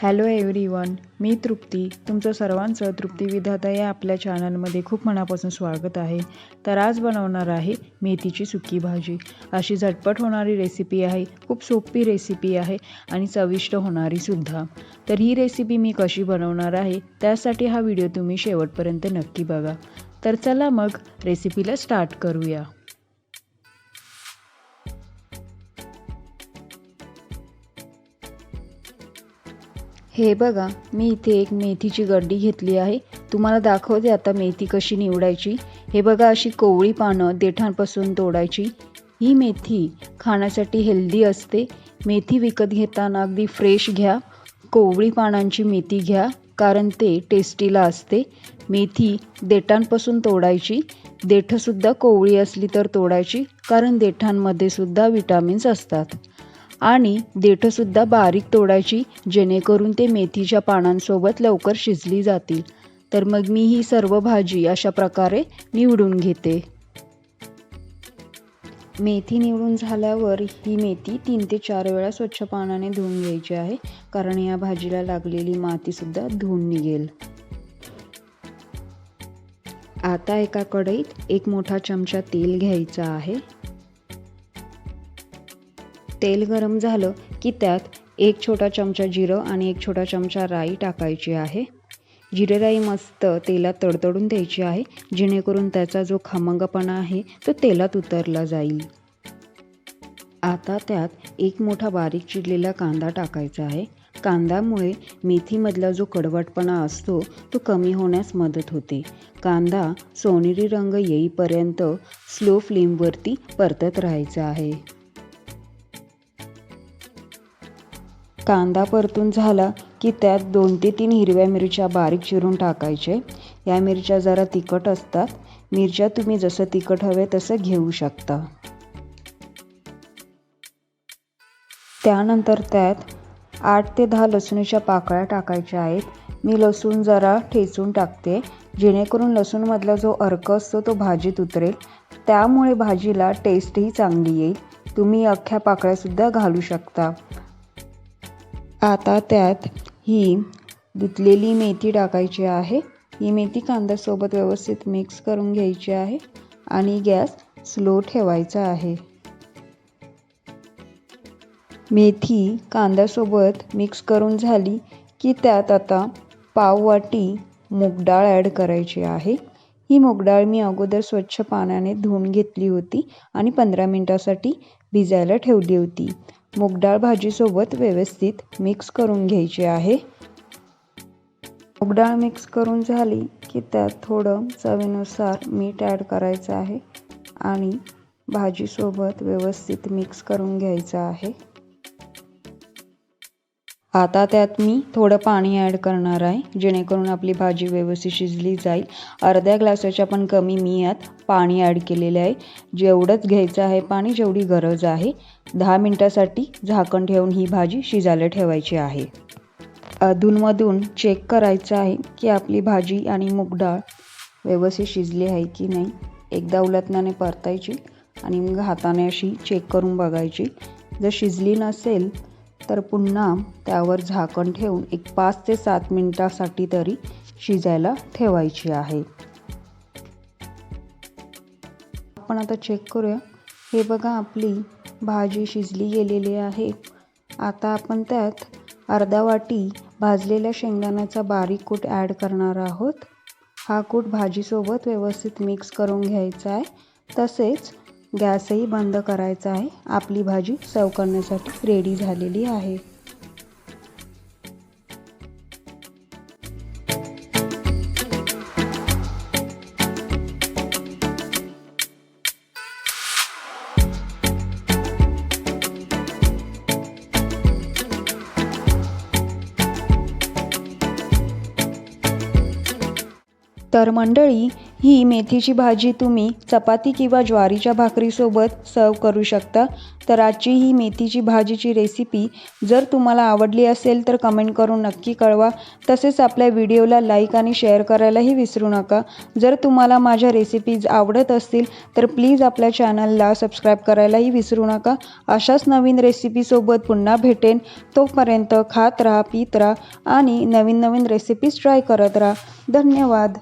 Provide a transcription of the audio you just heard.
Hello everyone, मी तृप्ती. तुमचं सर्वांचं तृप्ती विधाता या आपल्या चॅनलमध्ये खूप मनापासून स्वागत आहे. तर आज बनवणार आहे मेथीची सुकी भाजी. अशी झटपट होणारी रेसिपी आहे, खूप सोपी रेसिपी आहे आणि चविष्ट होणारी सुद्धा. तर ही रेसिपी मी कशी बनवणार आहे त्यासाठी हा व्हिडिओ तुम्ही शेवटपर्यंत नक्की बघा. तर चला मग रेसिपीला स्टार्ट करूया. हे बघा, मी इथे एक मेथीची गड्डी घेतली आहे. तुम्हाला दाखवते आता मेथी कशी निवडायची. हे बघा, अशी कोवळी पानं देठांपासून तोडायची. ही मेथी खाण्यासाठी हेल्दी असते. मेथी विकत घेताना अगदी फ्रेश घ्या. कोवळी पानांची मेथी घ्या, कारण ते टेस्टीला असते. मेथी देठांपासून तोडायची. देठसुद्धा कोवळी असली तर तोडायची, कारण देठांमध्ये सुद्धा विटामिन्स असतात. आणि देठसुद्धा बारीक तोडायची, जेणेकरून ते मेथीच्या पानांसोबत लवकर शिजली जातील. तर मग मी ही सर्व भाजी अशा प्रकारे निवडून घेते. मेथी निवडून झाल्यावर ही मेथी 3 ते 4 वेळा स्वच्छ पाण्याने धुवून घ्यायची आहे, कारण या भाजीला लागलेली मातीसुद्धा धुवून निघेल. आता एका कढईत 1 मोठा चमचा तेल घ्यायचा आहे. तेल गरम झालं की त्यात 1 छोटा चमचा जिरं आणि 1 छोटा चमचा राई टाकायची आहे. जिरे राई मस्त तेलात तडतडून द्यायची आहे, जेणेकरून त्याचा जो खमंगपणा आहे तो तेलात उतरला जाईल. आता त्यात 1 मोठा बारीक चिरलेला कांदा टाकायचा आहे. कांद्यामुळे मेथीमधला जो कडवटपणा असतो तो कमी होण्यास मदत होते. कांदा सोनेरी रंग येईपर्यंत स्लो फ्लेमवरती परतत राहायचा आहे. कांदा परतून झाला की त्यात 2 ते 3 हिरव्या मिरच्या बारीक चिरून टाकायचे. या मिरच्या जरा तिखट असतात. मिरच्या तुम्ही जसं तिखट हवे तसं घेऊ शकता. त्यानंतर त्यात 8 ते 10 लसूणीच्या पाकळ्या टाकायच्या आहेत. मी लसूण जरा ठेचून टाकते, जेणेकरून लसूणमधला जो अर्क असतो तो भाजीत उतरेल. त्यामुळे भाजीला टेस्टही चांगली येईल. तुम्ही अख्ख्या पाकळ्यासुद्धा घालू शकता. आता त्यात ही धुतलेली मेथी टाकायची आहे. ही मेथी कांद्यासोबत व्यवस्थित मिक्स करून घ्यायची आहे आणि गॅस स्लो ठेवायचा आहे. मेथी कांद्यासोबत मिक्स करून झाली की त्यात आता पाव वाटी मूग डाळ ॲड करायची आहे. ही मूग डाळ मी अगोदर स्वच्छ पाण्याने धुवून घेतली होती आणि 15 मिनिटासाठी भिजायला ठेवली होती. मूग डाळ भाजीसोबत व्यवस्थित मिक्स करून घ्यायची आहे. मूग डाळ मिक्स करून झाली की त्यात थोडं चवीनुसार मीठ ॲड करायचं आहे आणि भाजीसोबत व्यवस्थित मिक्स करून घ्यायचं आहे. आता त्यात मी थोडं पाणी ॲड करणार आहे, जेणेकरून आपली भाजी व्यवस्थित शिजली जाईल. अर्ध्या ग्लासाच्या पण कमी मी यात पाणी ॲड केलेले आहे. जेवढंच घ्यायचं आहे पाणी, जेवढी गरज आहे. 10 मिनिटासाठी झाकण ठेवून ही भाजी शिजायला ठेवायची आहे. अधूनमधून चेक करायचं आहे की आपली भाजी आणि मूग डाळ व्यवस्थित शिजली आहे की नाही. एकदा उलटण्याने परतायची आणि मग हाताने अशी चेक करून बघायची. जर शिजली नसेल तर पुन्हा त्यावर झाकण ठेवून एक 5 ते 7 मिनिटासाठी तरी शिजायला ठेवायची आहे. आपण आता चेक करूया. हे बघा, आपली भाजी शिजली गेलेली आहे. आता आपण त्यात अर्धा वाटी भाजलेल्या शेंगदाण्याचा बारीक कूट ॲड करणार आहोत. हा कूट भाजीसोबत व्यवस्थित मिक्स करून घ्यायचा आहे. तसेच गॅसही बंद करायचा आहे. आपली भाजी सर्व करण्यासाठी रेडी झालेली आहे. तर मंडळी, ही मेथीची भाजी तुम्ही चपाती किंवा ज्वारीच्या भाकरीसोबत सर्व करू शकता. तर आजची ही मेथीची भाजीची रेसिपी जर तुम्हाला आवडली असेल तर कमेंट करून नक्की कळवा. तसेच आपल्या व्हिडिओला लाईक आणि शेअर करायलाही विसरू नका. जर तुम्हाला माझ्या रेसिपीज आवडत असतील तर प्लीज आपल्या चॅनलला सबस्क्राईब करायलाही विसरू नका. अशाच नवीन रेसिपीसोबत पुन्हा भेटेन. तोपर्यंत खात राहा, पीत राहा आणि नवीन नवीन रेसिपीज ट्राय करत राहा. धन्यवाद.